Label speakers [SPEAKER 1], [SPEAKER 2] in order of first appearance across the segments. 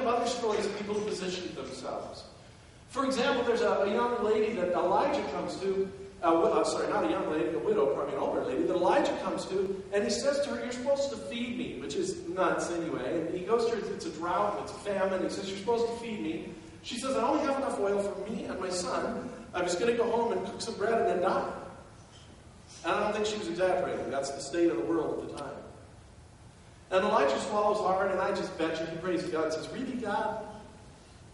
[SPEAKER 1] of other stories of people who positioned themselves. For example, there's a young lady that Elijah comes to, not a young lady, a widow, probably an older lady, that Elijah comes to, and he says to her, you're supposed to feed me, which is nuts anyway. And he goes to her, it's a drought, it's a famine, he says, you're supposed to feed me. She says, I only have enough oil for me and my son. I'm just going to go home and cook some bread and then die. And I don't think she was exaggerating. That's the state of the world at the time. And Elijah swallows hard, and I just bet you he prays to God and says, really, God?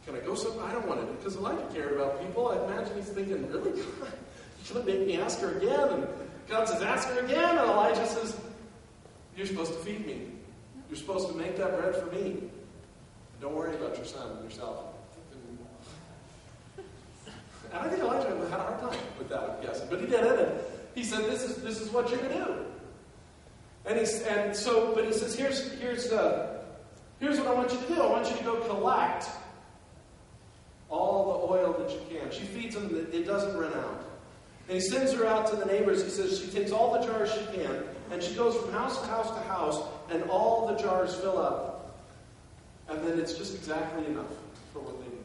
[SPEAKER 1] Can I go somewhere? I don't want to. Because Elijah cared about people. I imagine he's thinking, really, God? You should make me ask her again. And God says, ask her again. And Elijah says, you're supposed to feed me. You're supposed to make that bread for me. Don't worry about your son and yourself. And I think Elijah had a hard time with that, I'm guessing. But he did it, and he said, this is what you're going to do. But he says, here's what I want you to do. I want you to go collect all the oil that you can. She feeds them, it doesn't run out. And he sends her out to the neighbors. He says she takes all the jars she can, and she goes from house to house to house, and all the jars fill up. And then it's just exactly enough for what they need.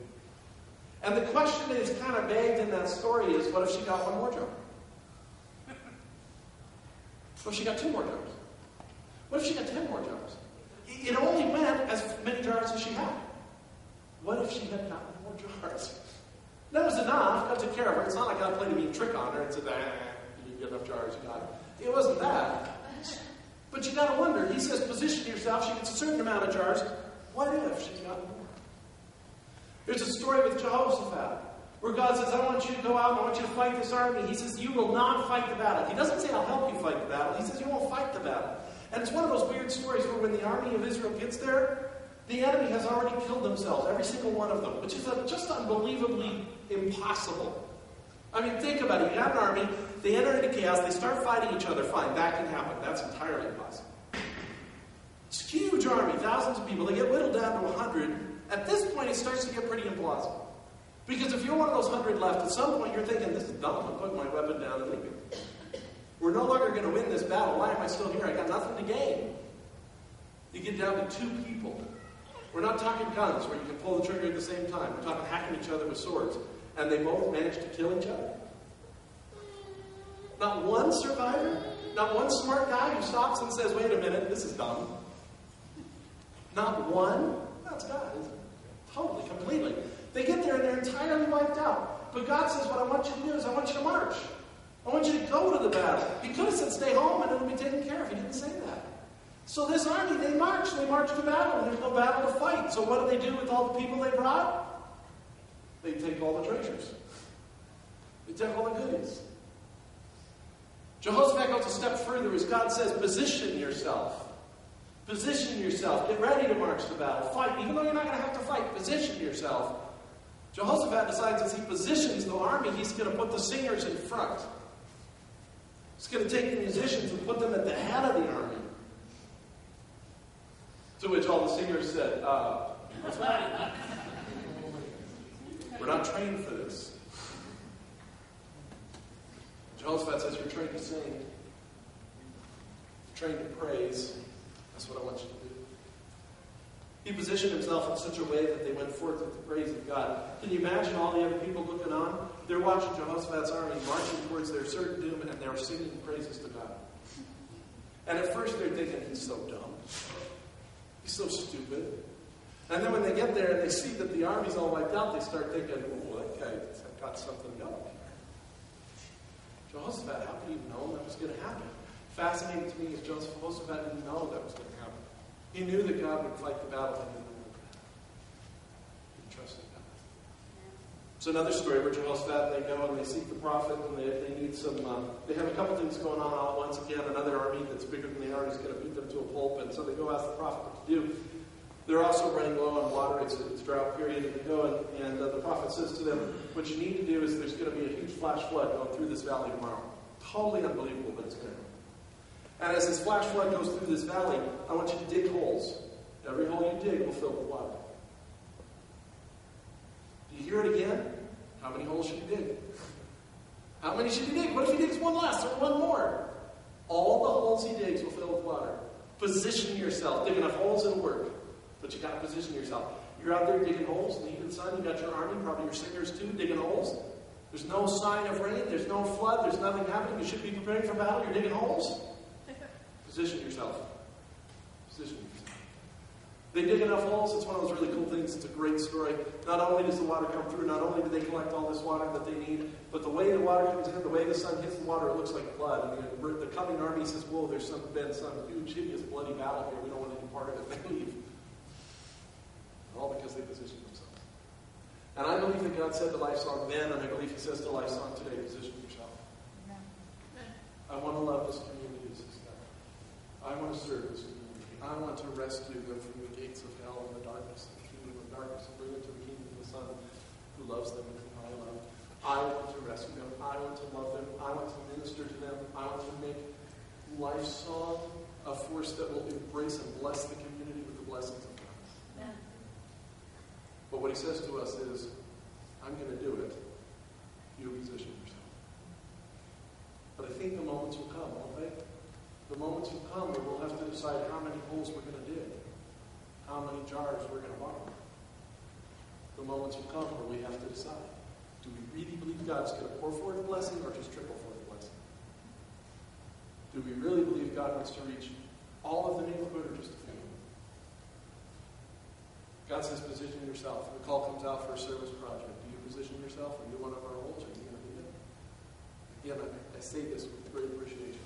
[SPEAKER 1] And the question that is kind of begged in that story is, what if she got one more jar? What if she got 2 more jars? What if she got 10 more jars? It only went as many jars as she had. What if she had gotten more jars? That was enough. God took care of her. It's not like God played a mean trick on her and said, you didn't get enough jars, you got it. It wasn't that. But you got to wonder. He says, position yourself. She gets a certain amount of jars. What if she's got more? There's a story with Jehoshaphat where God says, I want you to go out and I want you to fight this army. He says, you will not fight the battle. He doesn't say, I'll help you fight the battle. He says, you won't fight the battle. And it's one of those weird stories where when the army of Israel gets there, the enemy has already killed themselves, every single one of them, which is just unbelievably impossible. I mean, think about it. You have an army, they enter into chaos, they start fighting each other. Fine, that can happen. That's entirely impossible. It's a huge army, thousands of people. They get whittled down to 100. At this point, it starts to get pretty implausible. Because if you're one of those 100 left, at some point you're thinking, this is dumb, I'm putting my weapon down and leaving. We're no longer going to win this battle. Why am I still here? I got nothing to gain. You get down to 2 people. We're not talking guns where you can pull the trigger at the same time. We're talking hacking each other with swords. And they both managed to kill each other. Not one survivor? Not one smart guy who stops and says, wait a minute, this is dumb. Not one? That's God, isn't it? Totally, completely. They get there and they're entirely wiped out. But God says, what I want you to do is I want you to march. I want you to go to the battle. He could have said, stay home and it'll be taken care of. He didn't say that. So this army, they march to battle, and there's no battle to fight. So what do they do with all the people they brought? They take all the treasures. They take all the goodies. Jehoshaphat goes a step further as God says, position yourself. Position yourself. Get ready to march to battle. Fight. Even though you're not going to have to fight, position yourself. Jehoshaphat decides as he positions the army, he's going to put the singers in front. He's going to take the musicians and put them at the head of the army. To which all the singers said, we're not trained for this. Jehoshaphat says, you're trained to sing. You're trained to praise. That's what I want you to do. He positioned himself in such a way that they went forth with the praise of God. Can you imagine all the other people looking on? They're watching Jehoshaphat's army marching towards their certain doom, and they're singing praises to God. And at first they're thinking, he's so dumb. He's so stupid. And then when they get there and they see that the army's all wiped out, they start thinking, oh, that guy's got something going here. Jehoshaphat, how could he have known that was going to happen? Fascinating to me is Jehoshaphat didn't know that was going to happen. He knew that God would fight the battle. He trusted God. It's another story where Jehoshaphat, they go and they seek the prophet, and they need some, they have a couple things going on all at once. Again, another army that's bigger than they are is going to beat them to a pulp, and so they go ask the prophet what to do. They're also running low on water. It's a drought period, and they go, and the prophet says to them, what you need to do is there's going to be a huge flash flood going through this valley tomorrow. Totally unbelievable, but it's going to happen. And as this flash flood goes through this valley, I want you to dig holes. Every hole you dig will fill with water. Do you hear it again? How many holes should you dig? How many should you dig? What if he digs one less or one more? All the holes he digs will fill with water. Position yourself. Dig enough holes, it'll work. But you got to position yourself. You're out there digging holes in the heat of the sun. You got your army, probably your singers too, digging holes. There's no sign of rain. There's no flood. There's nothing happening. You should be preparing for battle. You're digging holes. Position yourself. Position yourself. They dig enough holes. It's one of those really cool things. It's a great story. Not only does the water come through, not only do they collect all this water that they need, but the way the water comes in, the way the sun hits the water, it looks like blood. And the coming army says, whoa, there's been some huge, hideous, bloody battle here. We don't want any part of it. They leave. All because they position themselves. And I believe that God said to Lifesong then, and I believe He says to Lifesong today, position yourself. Amen. I want to love this community as His God. I want to serve this community. I want to rescue them from the gates of hell and the darkness, the kingdom of darkness, and bring them to the kingdom of the Son who loves them and whom I love. I want to rescue them. I want to love them. I want to minister to them. I want to make Lifesong a force that will embrace and bless the community with the blessings of God. Amen. But what He says to us is, I'm going to do it. You position yourself. But I think the moments will come, won't they? The moments will come where we'll have to decide how many holes we're going to dig, how many jars we're going to borrow. The moments will come where we have to decide, do we really believe God's going to pour forth a blessing or just trickle forth a blessing? Do we really believe God wants to reach all of the neighborhood or just a few? God says, position yourself. The call comes out for a service project. Do you position yourself? Are you one of our holes? Are you going to be it? Again, I say this with great appreciation.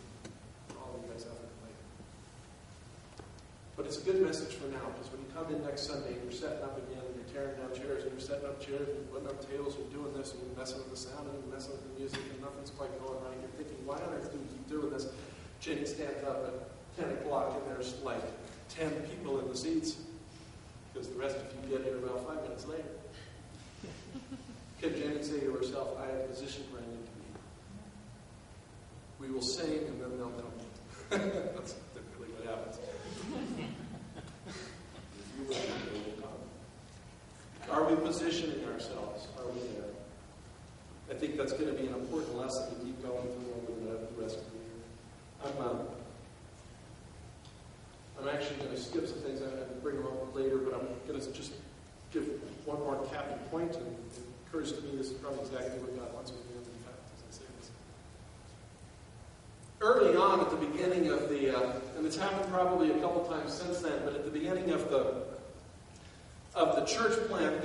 [SPEAKER 1] But it's a good message for now, because when you come in next Sunday and you're setting up again and you're tearing down chairs and you're setting up chairs and you're putting up tables and you're doing this and you're messing with the sound and you're messing with the music and nothing's quite going right, you're thinking, why on earth do we keep doing this? Jenny stands up at 10 o'clock and there's like 10 people in the seats, because the rest of you get here about 5 minutes later. Can Jenny say to herself, I have positioned where I need to be? We will sing and then they'll come. That's typically what happens. Are we positioning ourselves? Are we there? I think that's going to be an important lesson to keep going through over the rest of the year. I'm actually going to skip some things. I'm going to bring them up later, but I'm going to just give one more capping point, and it occurs to me this is probably exactly what God wants me to do, in fact, as I say this. Early on at the beginning of the, and it's happened probably a couple times since then, but at the beginning of the church plant,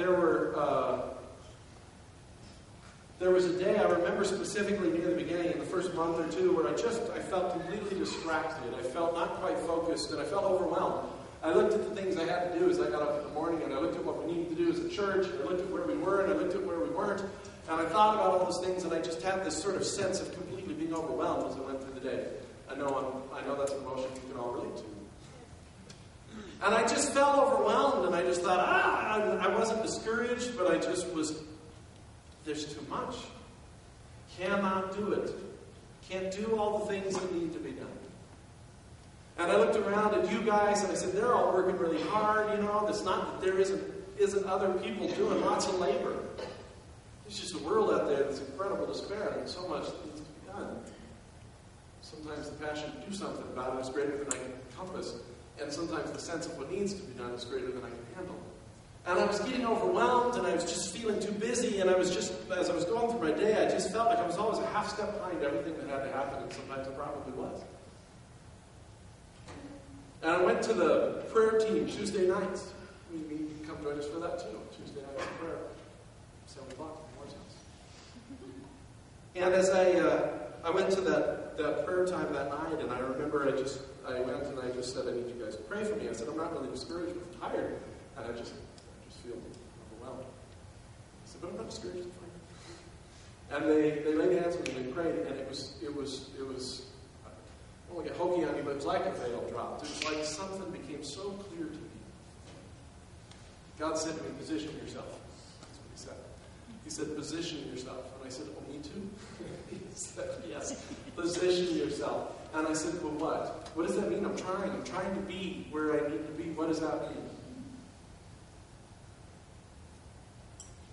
[SPEAKER 1] there was a day I remember specifically near the beginning, in the first month or two, where I felt completely distracted. I felt not quite focused, and I felt overwhelmed. I looked at the things I had to do as I got up in the morning, and I looked at what we needed to do as a church, and I looked at where we were, and I looked at where we weren't, and I thought about all those things, and I just had this sort of sense of completely being overwhelmed as I went through the day. I know that's an emotion you can all relate to. And I just felt overwhelmed, and I just thought, I wasn't discouraged, but I just was, there's too much. Cannot do it. Can't do all the things that need to be done. And I looked around at you guys, and I said, they're all working really hard, It's not that there isn't other people doing lots of labor. There's just a world out there that's incredible despair, and so much needs to be done. Sometimes the passion to do something about it is greater than I can compass. And sometimes the sense of what needs to be done is greater than I can handle. And I was getting overwhelmed, and I was just feeling too busy, and as I was going through my day, I just felt like I was always a half step behind everything that had to happen, and sometimes I probably was. And I went to the prayer team Tuesday nights. You can come join us for that too. Tuesday nights of prayer. 7 o'clock in Moore's house. And as I went to that prayer time that night, and I remember I went and I just said, I need you guys to pray for me. I said, I'm not really discouraged, but I'm tired. And I just feel overwhelmed. I said, but I'm not discouraged. And they laid hands on me and they prayed, and it was I don't want to get hokey on you, but it was like a veil dropped. It was like something became so clear to me. God said to me, position yourself. That's what He said. He said, position yourself. And I said, oh, me too? He said, yes, position yourself. And I said, well, what? What does that mean? I'm trying to be where I need to be. What does that mean?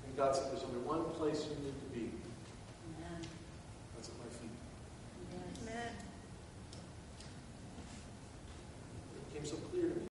[SPEAKER 1] And God said, there's only one place you need to be. Amen. That's at my feet. Yes. Amen. It became so clear to me.